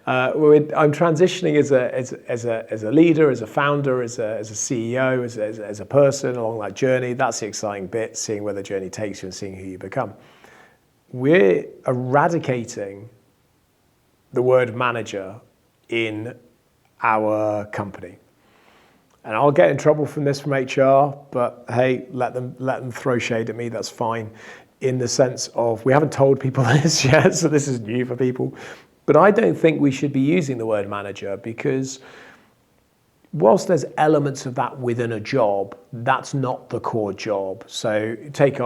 I'm transitioning as a leader, as a founder, as a CEO, as a person along that journey. That's the exciting bit, seeing where the journey takes you and seeing who you become. We're eradicating the word manager in our company. And I'll get in trouble from this from HR, but hey, let them throw shade at me, that's fine. In the sense of, we haven't told people this yet, so this is new for people. But I don't think we should be using the word manager, because whilst there's elements of that within a job, that's not the core job. So take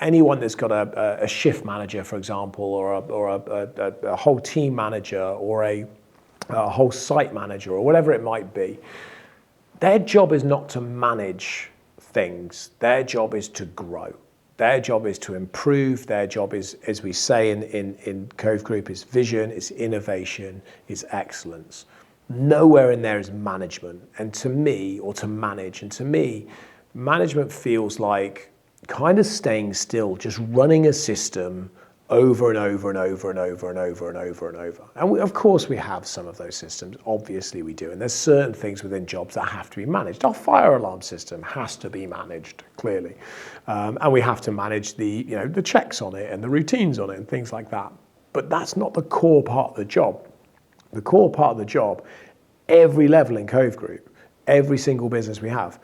anyone that's got a shift manager, for example, or a whole team manager, or a whole site manager, or whatever it might be. Their job is not to manage things. Their job is to grow. Their job is to improve. Their job is, as we say in Cove Group, is vision, is innovation, is excellence. Nowhere in there is management. And to me, or to manage, and to me, management feels like kind of staying still, just running a system over and over and over and over and over and over and over. And of course we have some of those systems, obviously we do. And there's certain things within jobs that have to be managed. Our fire alarm system has to be managed, clearly. And we have to manage the checks on it and the routines on it and things like that. But that's not the core part of the job. The core part of the job, every level in Cove Group, every single business we have,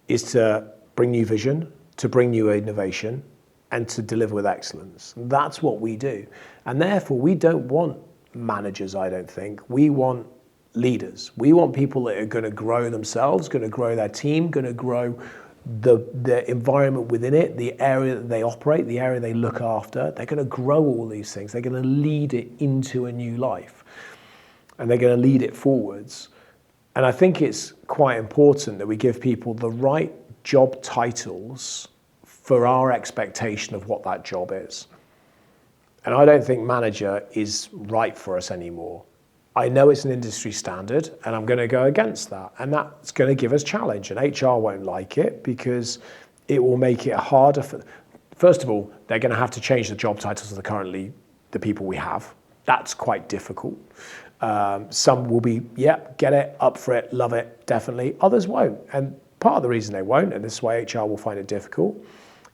is to bring new vision, to bring new innovation, and to deliver with excellence. That's what we do. And therefore, we don't want managers, I don't think. We want leaders. We want people that are going to grow themselves, going to grow their team, going to grow the environment within it, the area that they operate, the area they look after. They're going to grow all these things. They're going to lead it into a new life. And they're going to lead it forwards. And I think it's quite important that we give people the right job titles for our expectation of what that job is. And I don't think manager is right for us anymore. I know it's an industry standard, and I'm going to go against that. And that's going to give us challenge. And HR won't like it, because it will make it harder for... First of all, they're going to have to change the job titles of the people we have. That's quite difficult. Some will be, get it, up for it, love it, definitely. Others won't. And part of the reason they won't, and this is why HR will find it difficult,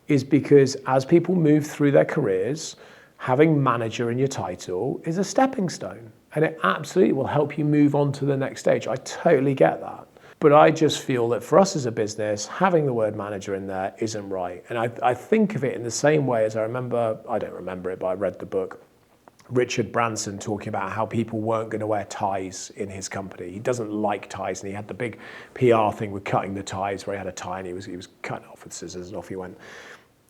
is because as people move through their careers, having manager in your title is a stepping stone, and it absolutely will help you move on to the next stage. I totally get that. But I just feel that for us as a business, having the word manager in there isn't right. And I think of it in the same way as I don't remember it, but I read the book, Richard Branson, talking about how people weren't going to wear ties in his company. He doesn't like ties, and he had the big PR thing with cutting the ties, where he had a tie and he was cutting it off with scissors, and off he went.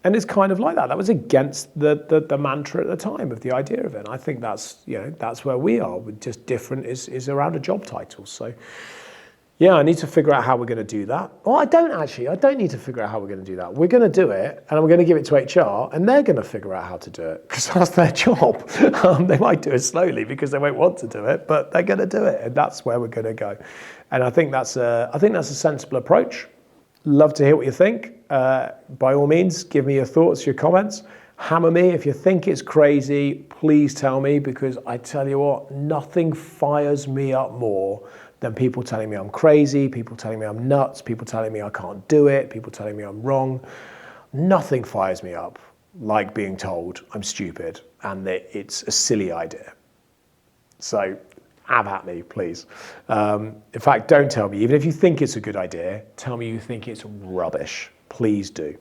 And it's kind of like that. That was against the mantra at the time of the idea of it. And I think that's where we are. We're just different is around a job title. So yeah, I need to figure out how we're going to do that. Well, I don't need to figure out how we're going to do that. We're going to do it, and we're going to give it to HR, and they're going to figure out how to do it, because that's their job. They might do it slowly because they won't want to do it, but they're going to do it, and that's where we're going to go. And I think that's a sensible approach. Love to hear what you think. By all means, give me your thoughts, your comments. Hammer me. If you think it's crazy, please tell me, because I tell you what, nothing fires me up more than people telling me I'm crazy, people telling me I'm nuts, people telling me I can't do it, people telling me I'm wrong. Nothing fires me up like being told I'm stupid and that it's a silly idea. So have at me, please. In fact, don't tell me. Even if you think it's a good idea, tell me you think it's rubbish. Please do.